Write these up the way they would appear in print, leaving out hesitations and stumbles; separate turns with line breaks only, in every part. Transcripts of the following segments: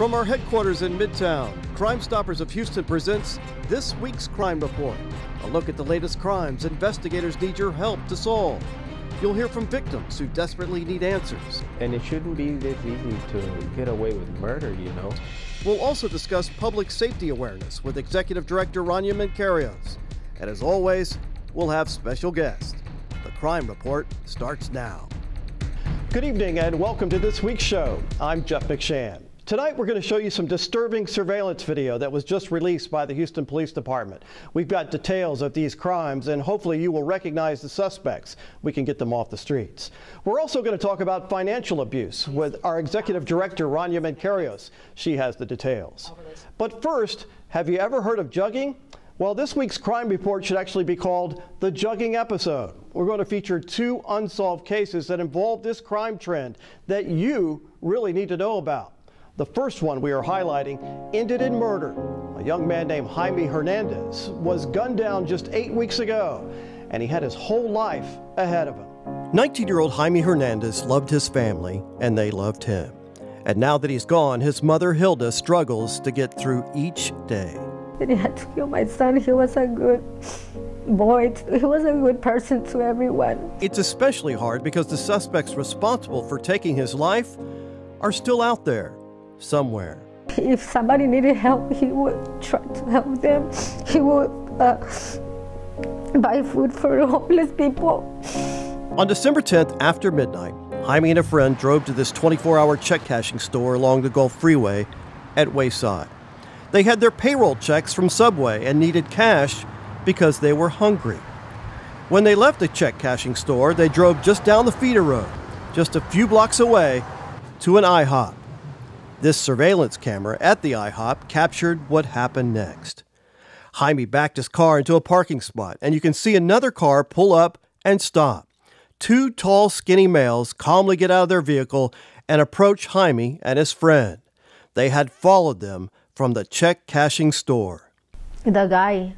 From our headquarters in Midtown, Crime Stoppers of Houston presents this week's Crime Report. A look at the latest crimes investigators need your help to solve. You'll hear from victims who desperately need answers.
And it shouldn't be this easy to get away with murder, you know.
We'll also discuss public safety awareness with Executive Director Rania Menkerios. And as always, we'll have special guests. The Crime Report starts now. Good evening and welcome to this week's show. I'm Jeff McShann. Tonight we're going to show you some disturbing surveillance video that was just released by the Houston Police Department. We've got details of these crimes and hopefully you will recognize the suspects. We can get them off the streets. We're also going to talk about financial abuse with our Executive Director Rania Menkerios. She has the details. But first, have you ever heard of jugging? Well, this week's crime report should actually be called the Jugging Episode. We're going to feature two unsolved cases that involve this crime trend that you really need to know about. The first one we are highlighting ended in murder. A young man named Jaime Hernandez was gunned down just 8 weeks ago, and he had his whole life ahead of him. 19-year-old Jaime Hernandez loved his family, and they loved him. And now that he's gone, his mother Hilda struggles to get through each day.
He had to kill my son. He was a good boy. He was a good person to everyone.
It's especially hard because the suspects responsible for taking his life are still out there somewhere.
If somebody needed help, he would try to help them. He would buy food for homeless people.
On December 10th, after midnight, Jaime and a friend drove to this 24-hour check cashing store along the Gulf Freeway at Wayside. They had their payroll checks from Subway and needed cash because they were hungry. When they left the check cashing store, they drove just down the feeder road, just a few blocks away, to an IHOP. This surveillance camera at the IHOP captured what happened next. Jaime backed his car into a parking spot, and you can see another car pull up and stop. Two tall, skinny males calmly get out of their vehicle and approach Jaime and his friend. They had followed them from the check cashing store.
The guy,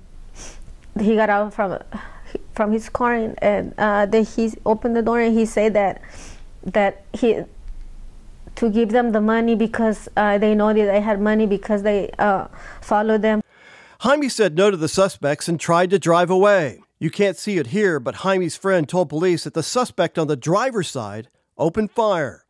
he got out from his car and then he opened the door and he said that he to give them the money because they know that they had money because they followed them.
Jaime said no to the suspects and tried to drive away. You can't see it here, but Jaime's friend told police that the suspect on the driver's side opened fire.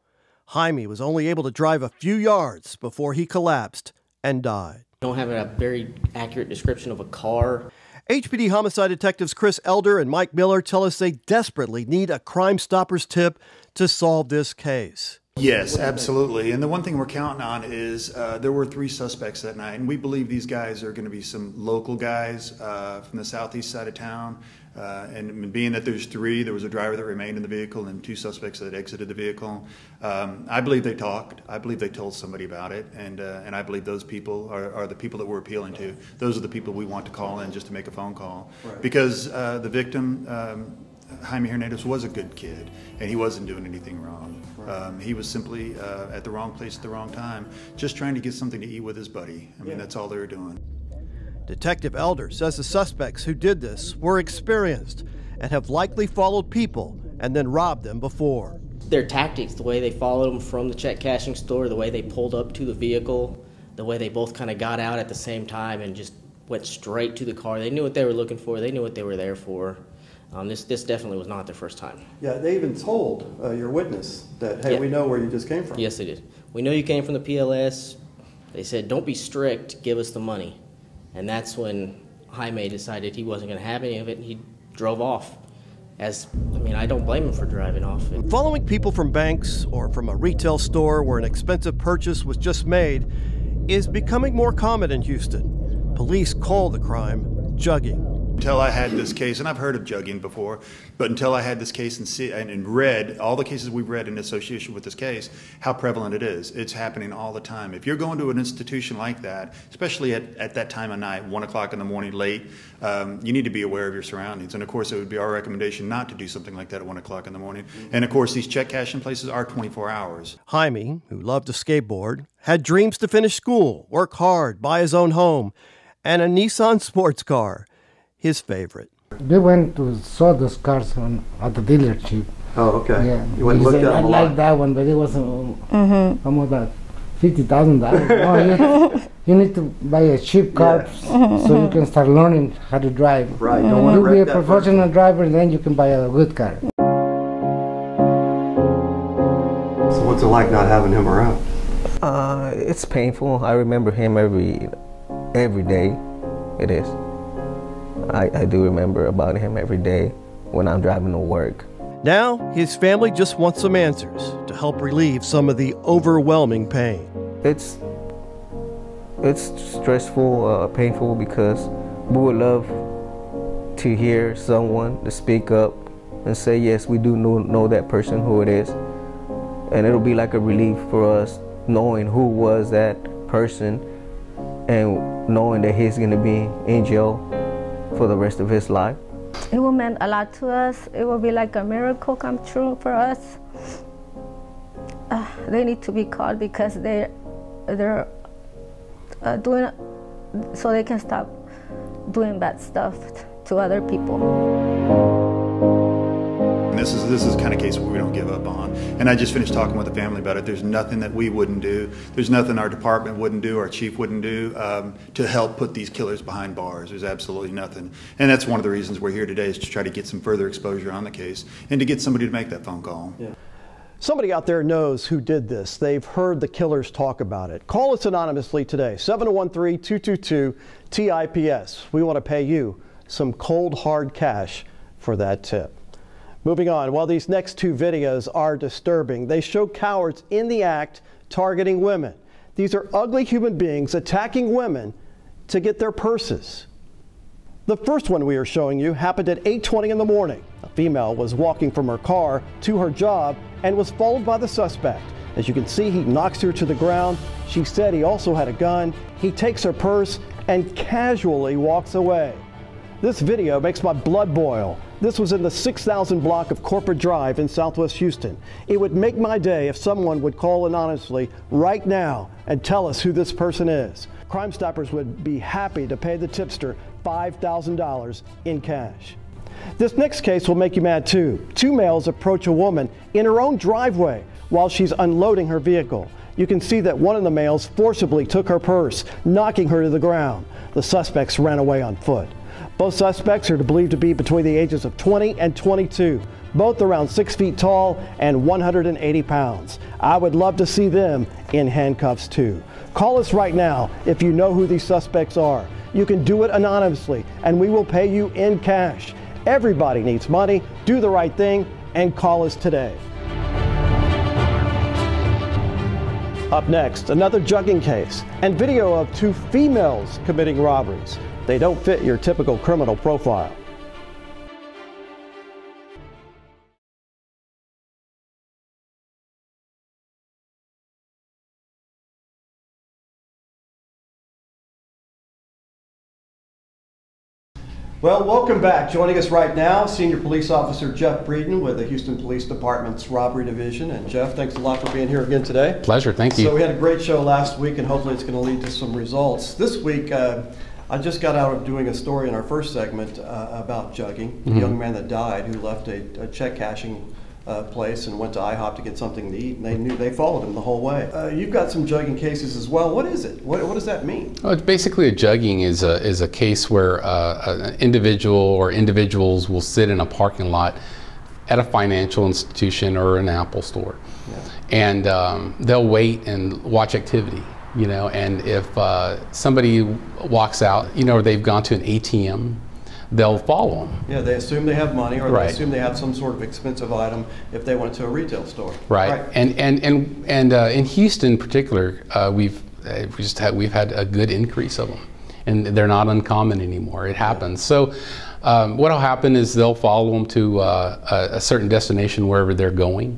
Jaime was only able to drive a few yards before he collapsed and died.
Don't have a very accurate description of a car.
HPD homicide detectives Chris Elder and Mike Miller tell us they desperately need a Crime Stoppers tip to solve this case.
Yes, absolutely. And the one thing we're counting on is there were 3 suspects that night, and we believe these guys are going to be some local guys from the southeast side of town. And being that there's 3, there was a driver that remained in the vehicle and 2 suspects that exited the vehicle. I believe they talked. I believe they told somebody about it, and I believe those people are the people that we're appealing to. Those are the people we want to call in just to make a phone call. Right. Because the victim, Jaime Hernandez, was a good kid, and he wasn't doing anything wrong. He was simply at the wrong place at the wrong time, just trying to get something to eat with his buddy. I mean, that's all they were doing.
Detective Elder says the suspects who did this were experienced and have likely followed people and then robbed them before.
Their tactics, the way they followed them from the check cashing store, the way they pulled up to the vehicle, the way they both kind of got out at the same time and just went straight to the car. They knew what they were looking for. They knew what they were there for. This definitely was not their first time.
Yeah, they even told your witness that, hey, we know where you just came from.
Yes, they did. We know you came from the PLS. They said, don't be strict, give us the money. And that's when Jaime decided he wasn't going to have any of it, and he drove off. I don't blame him for driving off.
Following people from banks or from a retail store where an expensive purchase was just made is becoming more common in Houston. Police call the crime jugging.
Until I had this case, and I've heard of jugging before, but until I had this case and read all the cases we've read in association with this case, how prevalent it is. It's happening all the time. If you're going to an institution like that, especially at that time of night, 1 o'clock in the morning, late, you need to be aware of your surroundings. And of course, it would be our recommendation not to do something like that at 1 o'clock in the morning. And of course, these check cashing places are 24 hours.
Jaime, who loved to skateboard, had dreams to finish school, work hard, buy his own home, and a Nissan sports car. His favorite.
They went to saw those cars at the dealership.
Oh, okay.
Yeah.
You went and looked at them a lot.
I like that one, but it was almost that $50,000. No, you need to buy a cheap car so you can start learning how to drive.
Right. Don't want to
You'll be
wreck
a
that
professional driver, and then you can buy a good car.
So what's it like not having him around?
It's painful. I remember him every day. It is. I do remember about him every day when I'm driving to work.
Now, his family just wants some answers to help relieve some of the overwhelming pain.
It's stressful, painful, because we would love to hear someone to speak up and say, yes, we do know that person, who it is. And it'll be like a relief for us knowing who was that person and knowing that he's going to be in jail for the rest of his life.
It will mean a lot to us. It will be like a miracle come true for us. They need to be caught because they're doing it so they can stop doing bad stuff to other people.
And this is the kind of case where we don't give up on. And I just finished talking with the family about it. There's nothing that we wouldn't do. There's nothing our department wouldn't do, our chief wouldn't do to help put these killers behind bars. There's absolutely nothing. And that's one of the reasons we're here today, is to try to get some further exposure on the case and to get somebody to make that phone call.
Yeah. Somebody out there knows who did this. They've heard the killers talk about it. Call us anonymously today, 713-222-TIPS. We want to pay you some cold, hard cash for that tip. Moving on, while these next two videos are disturbing, they show cowards in the act targeting women. These are ugly human beings attacking women to get their purses. The first one we are showing you happened at 8:20 in the morning. A female was walking from her car to her job and was followed by the suspect. As you can see, he knocks her to the ground. She said he also had a gun. He takes her purse and casually walks away. This video makes my blood boil. This was in the 6000 block of Corporate Drive in Southwest Houston. It would make my day if someone would call anonymously right now and tell us who this person is. Crime Stoppers would be happy to pay the tipster $5,000 in cash. This next case will make you mad too. Two males approach a woman in her own driveway while she's unloading her vehicle. You can see that one of the males forcibly took her purse, knocking her to the ground. The suspects ran away on foot. Both suspects are believed to be between the ages of 20 and 22, both around 6 feet tall and 180 pounds. I would love to see them in handcuffs too. Call us right now if you know who these suspects are. You can do it anonymously and we will pay you in cash. Everybody needs money. Do the right thing and call us today. Up next, another jugging case and video of two females committing robberies. They don't fit your typical criminal profile. Well, welcome back. Joining us right now, Senior Police Officer Jeff Breeden with the Houston Police Department's Robbery Division. And Jeff, thanks a lot for being here again today.
Pleasure, thank you.
So we had a great show last week, and hopefully it's going to lead to some results. This week, I just got out of doing a story in our first segment about jugging. A young man that died who left a check cashing place and went to IHOP to get something to eat, and they followed him the whole way. You've got some jugging cases as well. What is it? What does that mean?
Well, it's basically, a jugging is a case where an individual or individuals will sit in a parking lot at a financial institution or an Apple store, and they'll wait and watch activity. You know, and if somebody walks out, you know, or they've gone to an ATM, they'll follow them.
Yeah, they assume they have money, or
Right.
they assume they have some sort of expensive item if they went to a retail store.
Right. And in Houston in particular, we've had a good increase of them, and they're not uncommon anymore. It happens. So what'll happen is they'll follow them to a certain destination wherever they're going.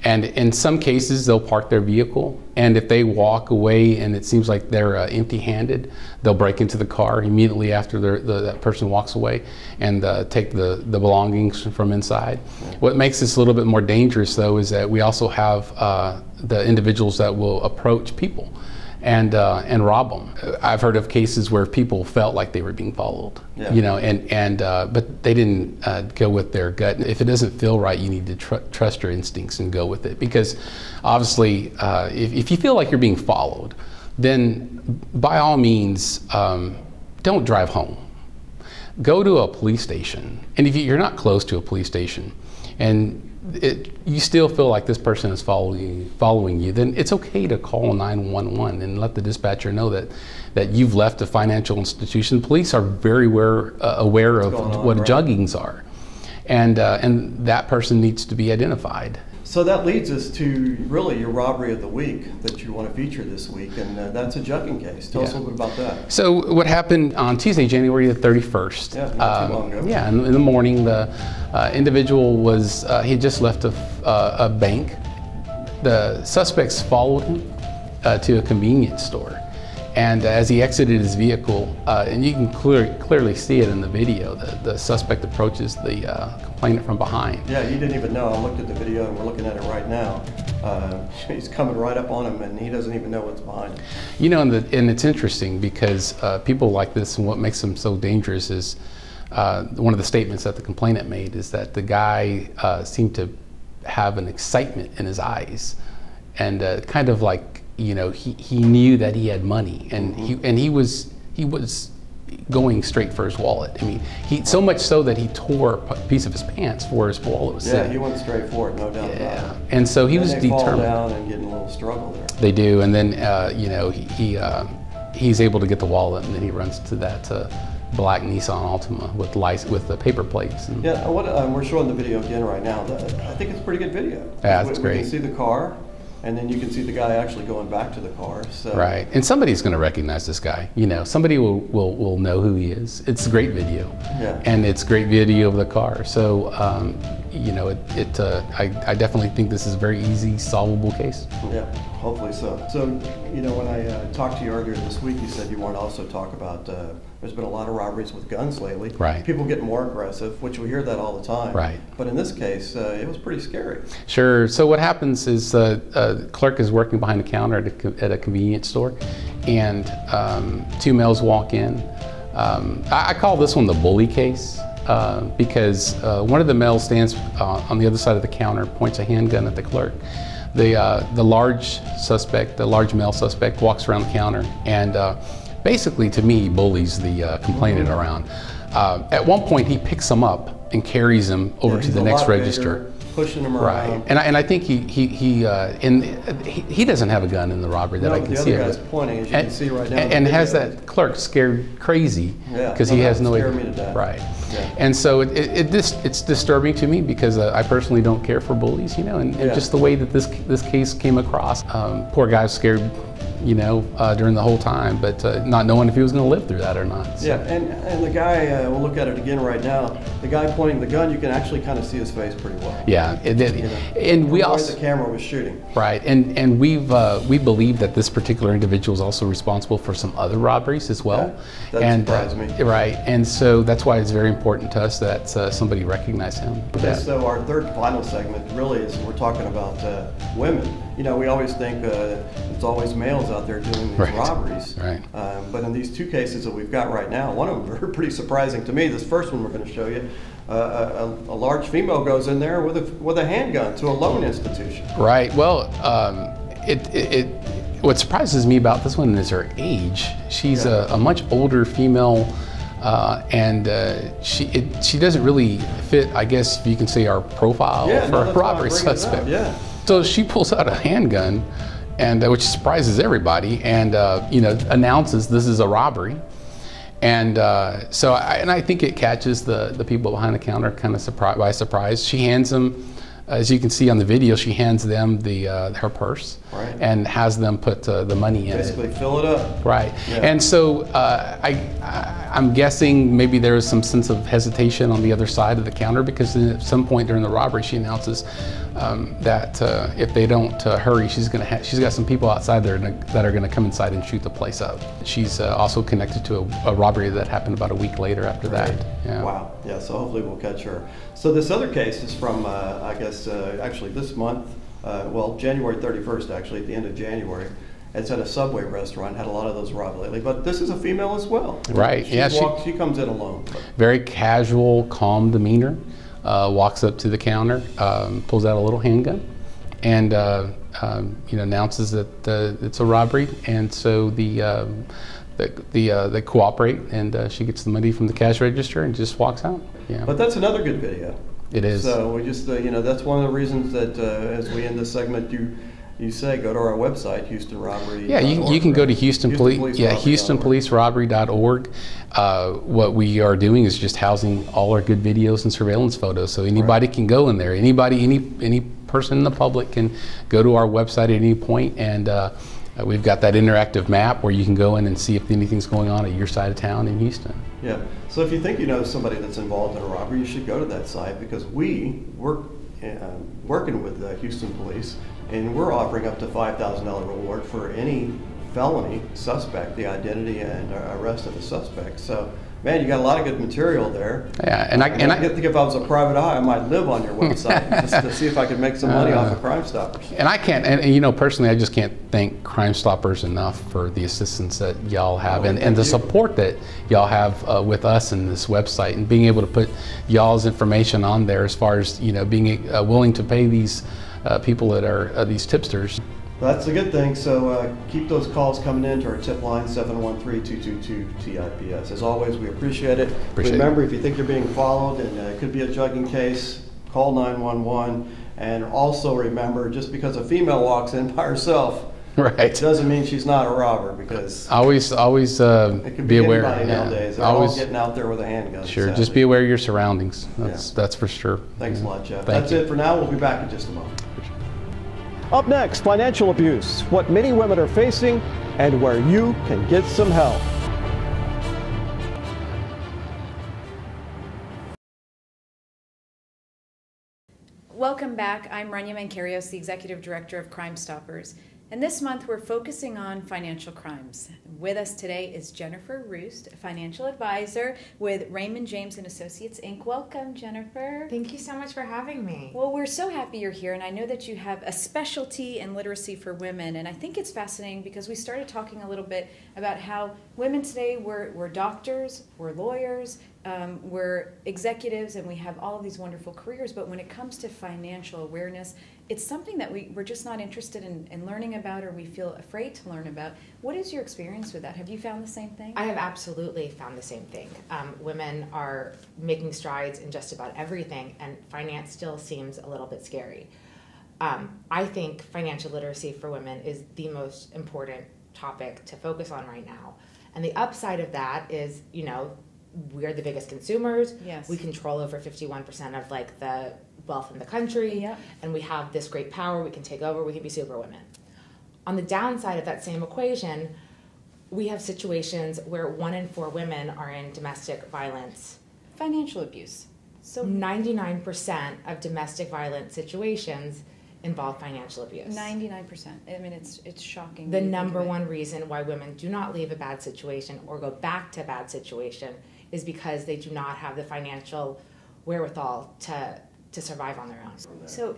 And in some cases, they'll park their vehicle, and if they walk away and it seems like they're empty-handed, they'll break into the car immediately after that person walks away and take the belongings from inside. What makes this a little bit more dangerous, though, is that we also have the individuals that will approach people and rob them. I've heard of cases where people felt like they were being followed, you know, but they didn't go with their gut. If it doesn't feel right, you need to trust your instincts and go with it, because obviously, if you feel like you're being followed, then by all means, don't drive home. Go to a police station, and if you're not close to a police station, and you still feel like this person is following you, then it's okay to call 911 and let the dispatcher know that you've left a financial institution. Police are very aware of what juggings are, and that person needs to be identified.
So that leads us to really your robbery of the week that you want to feature this week, and that's a jugging case. Tell us a little bit about that.
So what happened on Tuesday, January the 31st?
Yeah, not too long ago.
Yeah, in the morning, the individual he had just left a bank. The suspects followed him to a convenience store. And as he exited his vehicle, and you can clearly see it in the video, the suspect approaches the complainant from behind.
Yeah, he didn't even know. I looked at the video, and we're looking at it right now. He's coming right up on him, and he doesn't even know what's behind him.
You know, and it's interesting because people like this, and what makes them so dangerous is one of the statements that the complainant made is that the guy seemed to have an excitement in his eyes, and kind of like, you know, he knew that he had money, and he was going straight for his wallet. I mean, so much so that he tore a piece of his pants where his wallet was sitting.
Yeah, he went straight for it, no doubt about it.
And so he was
they
determined.
Fall down and get in a little struggle there.
They do, and then you know, he's able to get the wallet, and then he runs to that black Nissan Altima with the paper plates. And
yeah, we're showing the video again right now. I think it's a pretty good video.
Yeah, it's great.
We can see the car, and then you can see the guy actually going back to the car. So.
Right, and somebody's going to recognize this guy. You know, somebody will know who he is. It's a great video, and it's great video of the car. So, you know, I definitely think this is a very easy, solvable case.
Yeah, hopefully so. So, you know, when I talked to you earlier this week, you said you want to also talk about. There's been a lot of robberies with guns lately.
Right.
People get more aggressive, which we hear that all the time.
Right.
But in this case, it was pretty scary.
Sure. So what happens is the clerk is working behind the counter at a convenience store, and two males walk in. I call this one the bully case because one of the males stands on the other side of the counter, points a handgun at the clerk. The large male suspect walks around the counter and basically, to me, he bullies the complainant around. At one point, he picks him up and carries him over to the next register.
Bigger, pushing him around.
Right, and I think he doesn't have a gun in the robbery that I can see.
The other guy's pointing, as you can see right now.
And has that clerk scared crazy because he has no idea.
Me to death.
Right,
yeah.
And so it's disturbing to me because I personally don't care for bullies, you know, and just the way that this case came across. Poor guy was scared, you know, during the whole time, but not knowing if he was going to live through that or not. So.
Yeah, and the guy, we'll look at it again right now. The guy pointing the gun, you can actually kind of see his face pretty well.
Yeah, and we also
the camera was shooting.
Right, and we believe that this particular individual is also responsible for some other robberies as well.
Yeah, that surprised me.
Right, and so that's why it's very important to us that somebody recognize him.
Okay, so our third and final segment really is we're talking about women. You know, we always think it's always males out there doing these robberies.
Right.
But in these two cases that we've got right now, one of them are pretty surprising to me. This first one we're going to show you, a large female goes in there with a handgun to a loan institution.
Right. Well, what surprises me about this one is her age. She's a much older female, and she doesn't really fit, I guess, if you can say, our profile for a robbery suspect.
Yeah.
So she pulls out a handgun, and which surprises everybody, and you know, announces this is a robbery, and I think it catches the people behind the counter kind of by surprise. She hands them, as you can see on the video, she hands them her purse, and has them put the money in.
Basically, fill it up.
Right,
yeah.
And so I'm guessing maybe there is some sense of hesitation on the other side of the counter, because at some point during the robbery, she announces that if they don't hurry, she's got some people outside there that are going to come inside and shoot the place up. She's also connected to a robbery that happened about a week later after that. Yeah.
Wow. Yeah. So hopefully we'll catch her. So this other case is from I guess actually this month. Well, January 31st, actually, at the end of January. It's at a Subway restaurant. Had a lot of those robbed lately. But this is a female as well.
Right. Yeah.
She comes in alone.
Very casual, calm demeanor. Walks up to the counter, pulls out a little handgun, and announces that it's a robbery. And so they cooperate, and she gets the money from the cash register and just walks out. Yeah.
But that's another good video.
It is.
So we just, that's one of the reasons that as we end this segment, you say go to our website, Houston Robbery.
Yeah, you can go to Houston Police. Yeah, HoustonPoliceRobbery.org. What we are doing is just housing all our good videos and surveillance photos, so anybody can go in there. Any person in the public can go to our website at any point, and we've got that interactive map where you can go in and see if anything's going on at your side of town in Houston.
Yeah. So if you think you know somebody that's involved in a robbery, you should go to that site, because we work working with the Houston Police, and we're offering up to $5,000 reward for any felony suspect, the identity and arrest of the suspect. So, man, you got a lot of good material there.
Yeah, and I
think if I was a private eye, I might live on your website just to see if I could make some money off of Crime Stoppers.
And I can't, and personally, I just can't thank Crime Stoppers enough for the assistance that y'all have and the support that y'all have with us in this website, and being able to put y'all's information on there as far as being willing to pay these people that are these tipsters.
Well, that's a good thing. So keep those calls coming in to our tip line, 713-222-TIPS. As always, we appreciate it. Remember, if you think you're being followed and it could be a drugging case, call 911. And also remember, just because a female walks in by herself,
right,
doesn't mean she's not a robber, because
always
it could be
aware.
Anybody nowadays. They're all getting out there with a handgun.
Sure,
sadly.
just be aware of your surroundings. That's for sure.
Thanks a lot, Jeff.
Thank
That's
you.
it for now. We'll be back in just a moment.
Up next, financial abuse, what many women are facing and where you can get some help.
Welcome back. I'm Rania Mankarios, the Executive Director of Crime Stoppers. And this month we're focusing on financial crimes. With us today is Jennifer Roost, a financial advisor with Raymond James & Associates, Inc. Welcome, Jennifer.
Thank you so much for having me.
Well, we're so happy you're here, and I know that you have a specialty in literacy for women, and I think it's fascinating because we started talking a little bit about how women today, we're doctors, we're lawyers, we're executives, and we have all of these wonderful careers, but when it comes to financial awareness, it's something that we're just not interested in learning about, or we feel afraid to learn about. What is your experience with that? Have you found the same thing?
I have absolutely found the same thing. Women are making strides in just about everything, and finance still seems a little bit scary. I think financial literacy for women is the most important topic to focus on right now. And the upside of that is, we're the biggest consumers.
Yes.
We control over 51% of the wealth in the country.
Yep.
And we have this great power. We can take over. We can be super women. On the downside of that same equation, we have situations where 1 in 4 women are in domestic violence.
Financial abuse.
So 99% of domestic violence situations involve financial abuse.
99%. I mean, it's shocking.
The number one reason why women do not leave a bad situation or go back to a bad situation is because they do not have the financial wherewithal to survive on their own.
So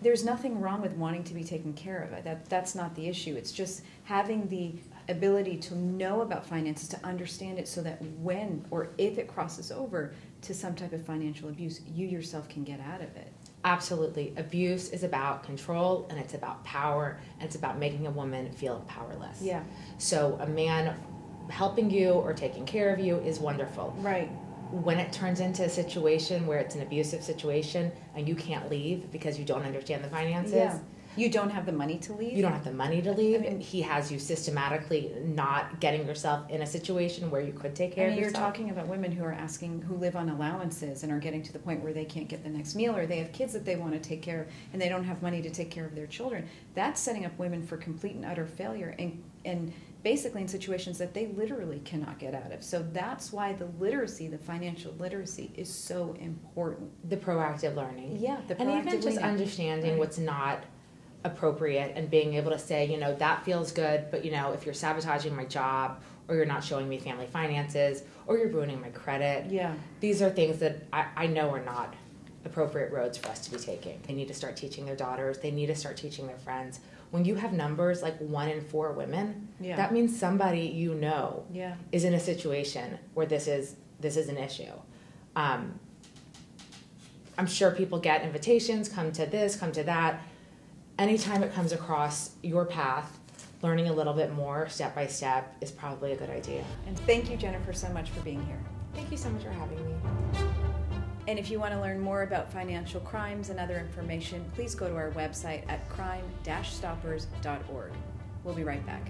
there's nothing wrong with wanting to be taken care of. That's not the issue. It's just having the ability to know about finances, to understand it, so that when or if it crosses over to some type of financial abuse, you yourself can get out of it.
Absolutely. Abuse is about control, and it's about power, and it's about making a woman feel powerless.
Yeah.
So a man helping you or taking care of you is wonderful.
Right.
When it turns into a situation where it's an abusive situation and you can't leave because you don't understand the finances.
Yeah. You don't have the money to leave?
You don't have the money to leave.
I mean,
he has you systematically not getting yourself in a situation where you could take care of yourself.
You're talking about women who live on allowances and are getting to the point where they can't get the next meal, or they have kids that they want to take care of and they don't have money to take care of their children. That's setting up women for complete and utter failure, and basically in situations that they literally cannot get out of. So that's why the financial literacy is so important.
The proactive learning.
Yeah,
and even just understanding what's not appropriate, and being able to say, that feels good, but if you're sabotaging my job, or you're not showing me family finances, or you're ruining my credit, these are things that I know are not appropriate roads for us to be taking. They need to start teaching their daughters. They need to start teaching their friends. when you have numbers like 1 in 4 women, that means somebody you know is in a situation where this is an issue. I'm sure people get invitations, come to this, come to that. Anytime it comes across your path, learning a little bit more step by step is probably a good idea.
And thank you, Jennifer, so much for being here.
Thank you so much for having me.
And if you want to learn more about financial crimes and other information, please go to our website at crime-stoppers.org. We'll be right back.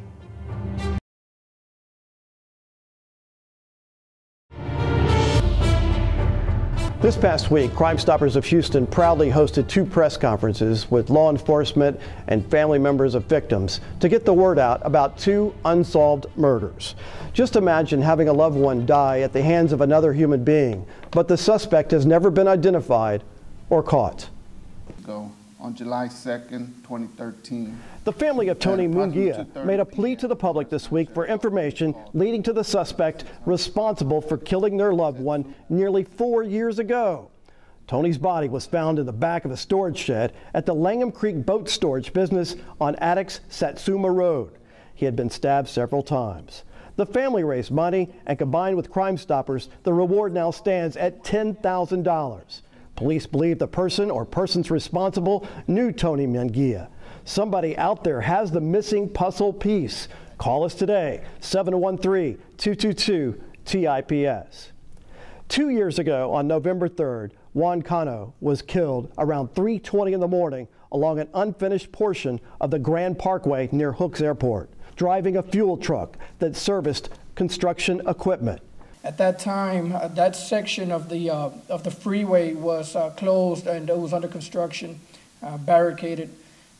This past week, Crime Stoppers of Houston proudly hosted 2 press conferences with law enforcement and family members of victims to get the word out about 2 unsolved murders. Just imagine having a loved one die at the hands of another human being, but the suspect has never been identified or caught.
On July 2nd, 2013.
The family of Tony Munguia made a plea to the public this week for information leading to the suspect responsible for killing their loved one nearly 4 years ago. Tony's body was found in the back of a storage shed at the Langham Creek Boat Storage business on Attucks Satsuma Road. He had been stabbed several times. The family raised money, and combined with Crime Stoppers, the reward now stands at $10,000. Police believe the person or persons responsible knew Tony Munguia. Somebody out there has the missing puzzle piece. Call us today, 713-222-TIPS. 2 years ago, on November 3rd, Juan Cano was killed around 3:20 in the morning along an unfinished portion of the Grand Parkway near Hooks Airport, driving a fuel truck that serviced construction equipment.
At that time, that section of the freeway was closed and it was under construction, barricaded.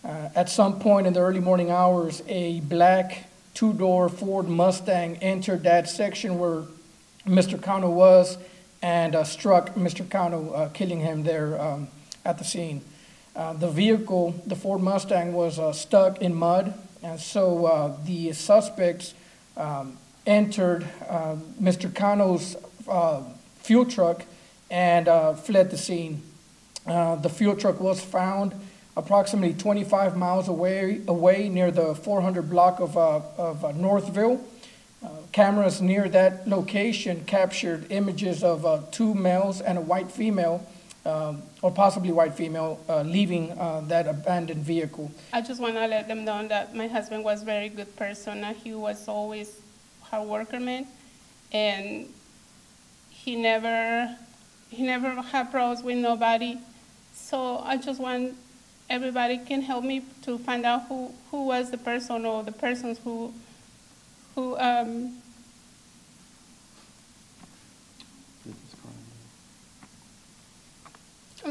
At some point in the early morning hours, a black 2-door Ford Mustang entered that section where Mr. Cano was and struck Mr. Cano, killing him there at the scene. The vehicle, the Ford Mustang, was stuck in mud, and so the suspects entered Mr. Cano's fuel truck and fled the scene. The fuel truck was found approximately 25 miles away near the 400 block of Northville. Cameras near that location captured images of 2 males and a white female, or possibly white female, leaving that abandoned vehicle.
I just want to let them know that my husband was a very good person. He was always hard worker man, and he never had problems with nobody. So I just want everybody can help me to find out who was the person or the persons who I'm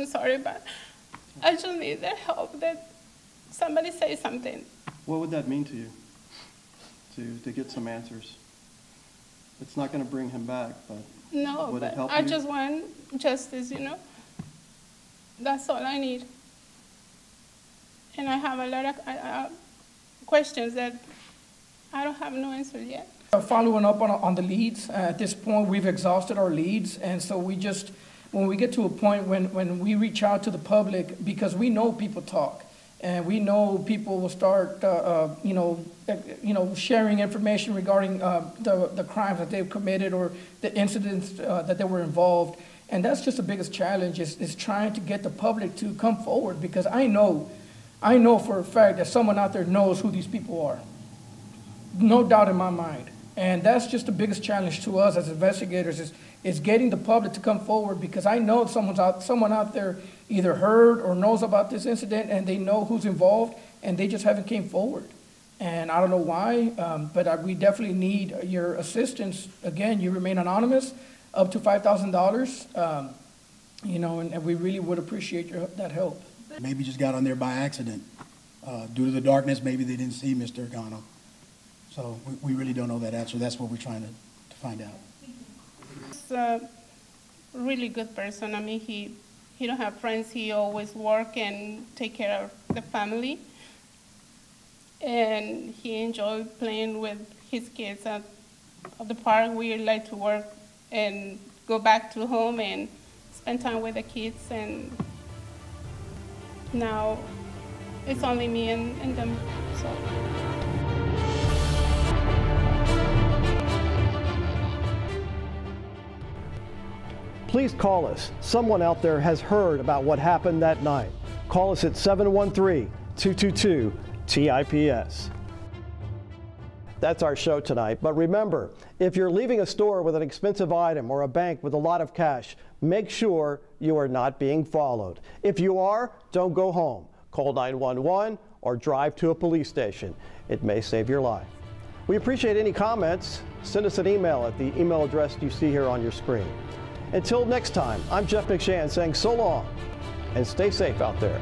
sorry, but I just need their help, that somebody say something.
What would that mean to you, to get some answers? It's not going to bring him back, but
no,
would
but
it help
I
you?
just want justice, you know. That's all I need. And I have a lot of questions that I don't have no answer yet.
Following up on the leads, at this point we've exhausted our leads, and so we just, when we get to a point when we reach out to the public, because we know people talk, and we know people will start, sharing information regarding the crimes that they've committed or the incidents that they were involved. And that's just the biggest challenge is trying to get the public to come forward, because I know for a fact that someone out there knows who these people are. No doubt in my mind. And that's just the biggest challenge to us as investigators is getting the public to come forward, because I know someone out there either heard or knows about this incident and they know who's involved and they just haven't came forward. And I don't know why, but we definitely need your assistance. Again, you remain anonymous, up to $5,000, and we really would appreciate that help.
Maybe just got on there by accident. Due to the darkness, maybe they didn't see Mr. Cano. So we really don't know that answer. That's what we're trying to find out.
He's a really good person. I mean, he don't have friends. He always work and take care of the family. And he enjoyed playing with his kids at the park. We like to work and go back to home and spend time with the kids. And now it's only me and them. So.
Please call us. Someone out there has heard about what happened that night. Call us at 713-222-TIPS. That's our show tonight. But remember, if you're leaving a store with an expensive item or a bank with a lot of cash, make sure you are not being followed. If you are, don't go home. Call 911 or drive to a police station. It may save your life. We appreciate any comments. Send us an email at the email address you see here on your screen. Until next time, I'm Jeff McShann saying so long and stay safe out there.